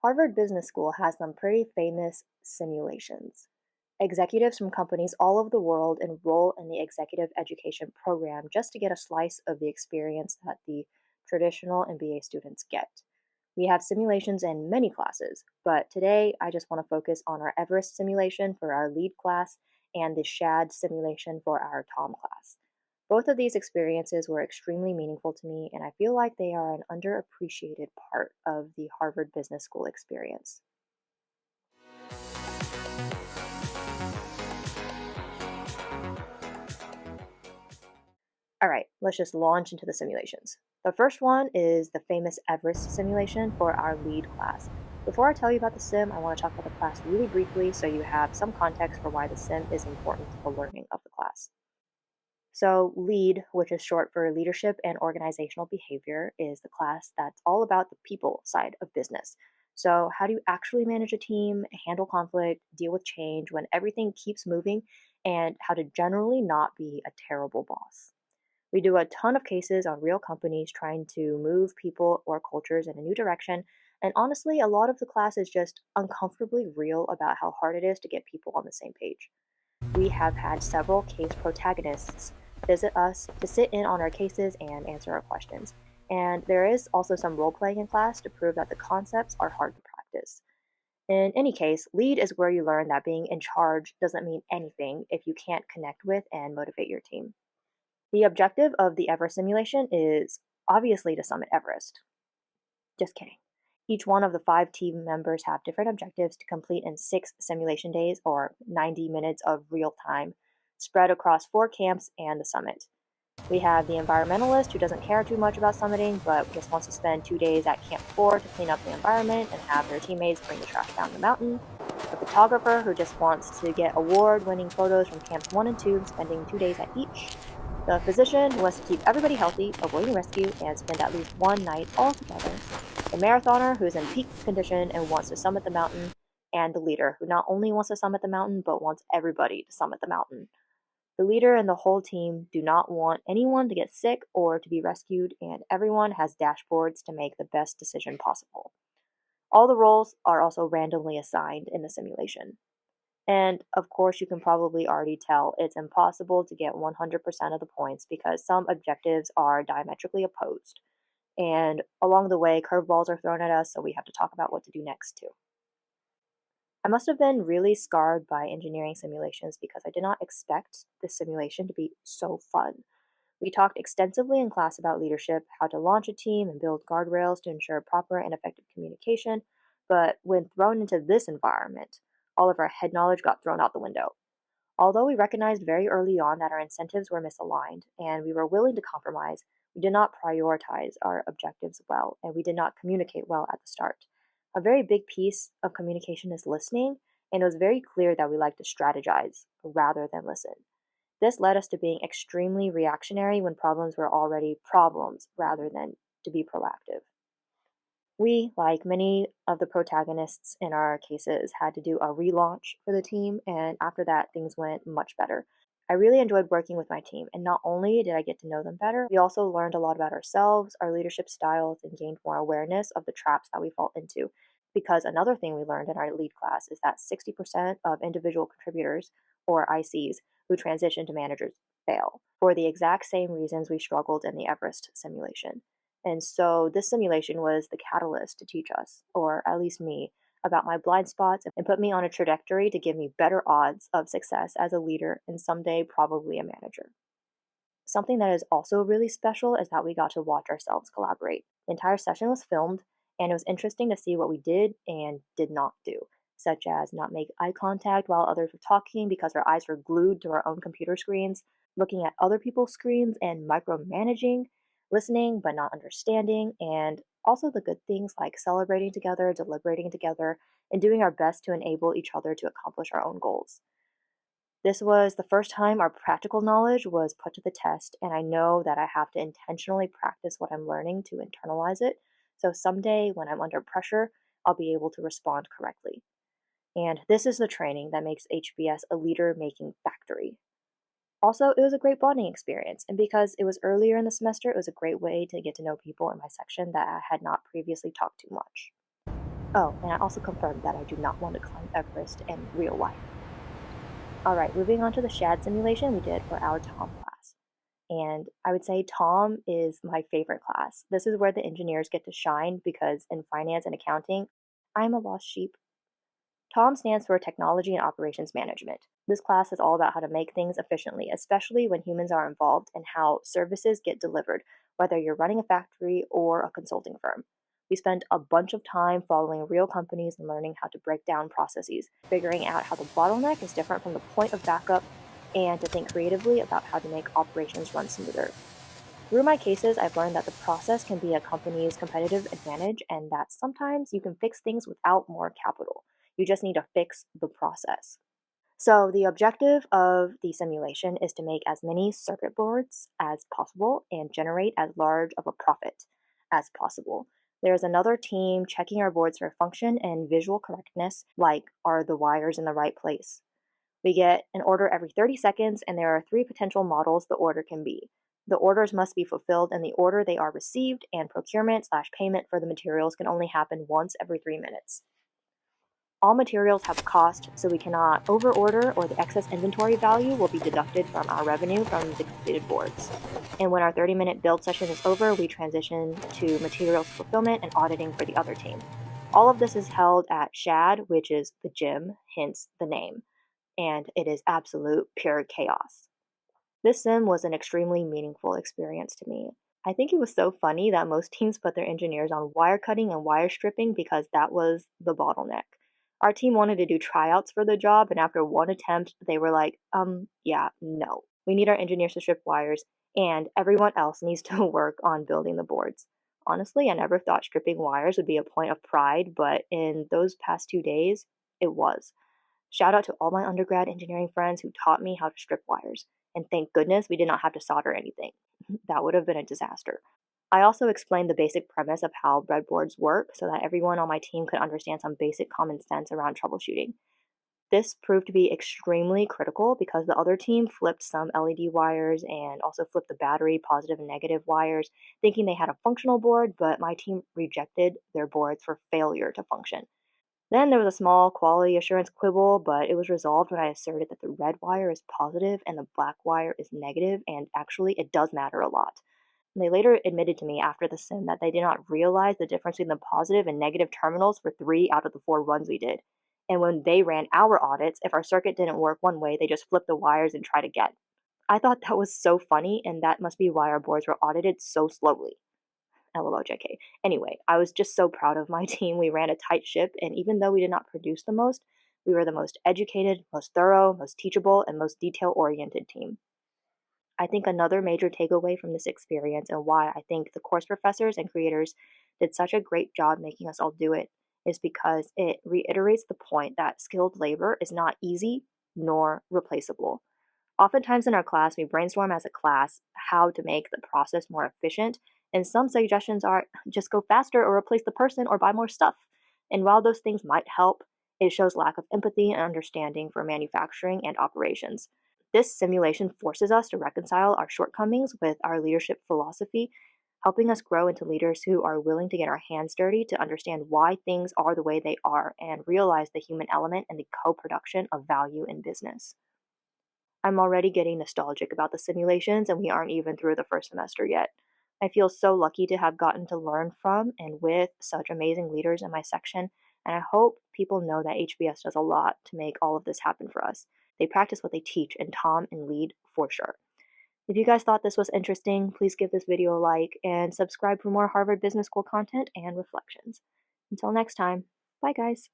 Harvard Business School has some pretty famous simulations. Executives from companies all over the world enroll in the executive education program just to get a slice of the experience that the traditional MBA students get. We have simulations in many classes, but today I just want to focus on our Everest simulation for our lead class and the Shad simulation for our Tom class. Both of these experiences were extremely meaningful to me, and I feel like they are an underappreciated part of the Harvard Business School experience. All right, let's just launch into the simulations. The first one is the famous Everest simulation for our lead class. Before I tell you about the sim, I want to talk about the class really briefly so you have some context for why the sim is important to the learning of the class. So, LEAD, which is short for Leadership and Organizational Behavior, is the class that's all about the people side of business. So, how do you actually manage a team, handle conflict, deal with change when everything keeps moving, and how to generally not be a terrible boss? We do a ton of cases on real companies trying to move people or cultures in a new direction. And honestly, a lot of the class is just uncomfortably real about how hard it is to get people on the same page. We have had several case protagonists visit us to sit in on our cases and answer our questions. And there is also some role playing in class to prove that the concepts are hard to practice. In any case, lead is where you learn that being in charge doesn't mean anything if you can't connect with and motivate your team. The objective of the Everest simulation is obviously to summit Everest. Just kidding. Each one of the 5 team members have different objectives to complete in 6 simulation days or 90 minutes of real time, spread across 4 camps and the summit. We have the environmentalist who doesn't care too much about summiting but just wants to spend 2 days at Camp 4 to clean up the environment and have their teammates bring the trash down the mountain. The photographer who just wants to get award winning photos from Camps 1 and 2, spending 2 days at each. The physician who wants to keep everybody healthy, avoiding rescue, and spend at least one night all together. The marathoner who is in peak condition and wants to summit the mountain. And the leader who not only wants to summit the mountain but wants everybody to summit the mountain. The leader and the whole team do not want anyone to get sick or to be rescued, and everyone has dashboards to make the best decision possible. All the roles are also randomly assigned in the simulation. And of course, you can probably already tell it's impossible to get 100% of the points because some objectives are diametrically opposed. And along the way, curveballs are thrown at us, so we have to talk about what to do next, too. I must have been really scarred by engineering simulations because I did not expect this simulation to be so fun. We talked extensively in class about leadership, how to launch a team, and build guardrails to ensure proper and effective communication. But when thrown into this environment, all of our head knowledge got thrown out the window. Although we recognized very early on that our incentives were misaligned and we were willing to compromise, we did not prioritize our objectives well and we did not communicate well at the start. A very big piece of communication is listening, and it was very clear that we like to strategize rather than listen. This led us to being extremely reactionary when problems were already problems rather than to be proactive. We, like many of the protagonists in our cases, had to do a relaunch for the team, and after that, things went much better. I really enjoyed working with my team, and not only did I get to know them better, we also learned a lot about ourselves, our leadership styles, and gained more awareness of the traps that we fall into. Because another thing we learned in our lead class is that 60% of individual contributors, or ICs, who transition to managers fail for the exact same reasons we struggled in the Everest simulation. And so this simulation was the catalyst to teach us, or at least me, about my blind spots and put me on a trajectory to give me better odds of success as a leader and someday probably a manager. Something that is also really special is that we got to watch ourselves collaborate. The entire session was filmed, and it was interesting to see what we did and did not do, such as not make eye contact while others were talking because our eyes were glued to our own computer screens, looking at other people's screens and micromanaging, listening but not understanding, and also the good things like celebrating together, deliberating together, and doing our best to enable each other to accomplish our own goals. This was the first time our practical knowledge was put to the test, and I know that I have to intentionally practice what I'm learning to internalize it, so someday when I'm under pressure, I'll be able to respond correctly. And this is the training that makes HBS a leader making factory. Also, it was a great bonding experience, and because it was earlier in the semester, it was a great way to get to know people in my section that I had not previously talked to much. Oh, and I also confirmed that I do not want to climb Everest in real life. All right, moving on to the Shad simulation we did for our Tom class. And I would say Tom is my favorite class. This is where the engineers get to shine because in finance and accounting, I'm a lost sheep. TOM stands for Technology and Operations Management. This class is all about how to make things efficiently, especially when humans are involved, and how services get delivered, whether you're running a factory or a consulting firm. We spent a bunch of time following real companies and learning how to break down processes, figuring out how the bottleneck is different from the point of backup, and to think creatively about how to make operations run smoother. Through my cases, I've learned that the process can be a company's competitive advantage and that sometimes you can fix things without more capital. You just need to fix the process. So, the objective of the simulation is to make as many circuit boards as possible and generate as large of a profit as possible. There's another team checking our boards for function and visual correctness, like are the wires in the right place. We get an order every 30 seconds, and there are three potential models the order can be. The orders must be fulfilled in the order they are received, and procurement/payment for the materials can only happen once every 3 minutes. All materials have a cost, so we cannot overorder or the excess inventory value will be deducted from our revenue from the completed boards. And when our 30-minute build session is over, we transition to materials fulfillment and auditing for the other team. All of this is held at Shad, which is the gym, hence the name, and it is absolute pure chaos. This sim was an extremely meaningful experience to me. I think it was so funny that most teams put their engineers on wire cutting and wire stripping because that was the bottleneck. Our team wanted to do tryouts for the job, and after one attempt, they were like, yeah, no. We need our engineers to strip wires, and everyone else needs to work on building the boards. Honestly, I never thought stripping wires would be a point of pride, but in those past 2 days, it was. Shout out to all my undergrad engineering friends who taught me how to strip wires. And thank goodness we did not have to solder anything. That would have been a disaster. I also explained the basic premise of how breadboards work so that everyone on my team could understand some basic common sense around troubleshooting. This proved to be extremely critical because the other team flipped some LED wires and also flipped the battery positive and negative wires, thinking they had a functional board, but my team rejected their boards for failure to function. Then there was a small quality assurance quibble, but it was resolved when I asserted that the red wire is positive and the black wire is negative, and actually, it does matter a lot. They later admitted to me after the sim that they did not realize the difference between the positive and negative terminals for 3 out of the 4 runs we did. And when they ran our audits, if our circuit didn't work one way, they just flipped the wires and tried again. I thought that was so funny, and that must be why our boards were audited so slowly. LOL, Anyway, I was just so proud of my team. We ran a tight ship, and even though we did not produce the most, we were the most educated, most thorough, most teachable, and most detail oriented team. I think another major takeaway from this experience and why I think the course professors and creators did such a great job making us all do it is because it reiterates the point that skilled labor is not easy nor replaceable. Oftentimes in our class, we brainstorm as a class how to make the process more efficient, and some suggestions are just go faster or replace the person or buy more stuff. And while those things might help, it shows lack of empathy and understanding for manufacturing and operations. This simulation forces us to reconcile our shortcomings with our leadership philosophy, helping us grow into leaders who are willing to get our hands dirty to understand why things are the way they are and realize the human element and the co production of value in business. I'm already getting nostalgic about the simulations, and we aren't even through the first semester yet. I feel so lucky to have gotten to learn from and with such amazing leaders in my section, and I hope people know that HBS does a lot to make all of this happen for us. They practice what they teach, and Tom and lead for sure. If you guys thought this was interesting, please give this video a like and subscribe for more Harvard Business School content and reflections. Until next time, bye guys.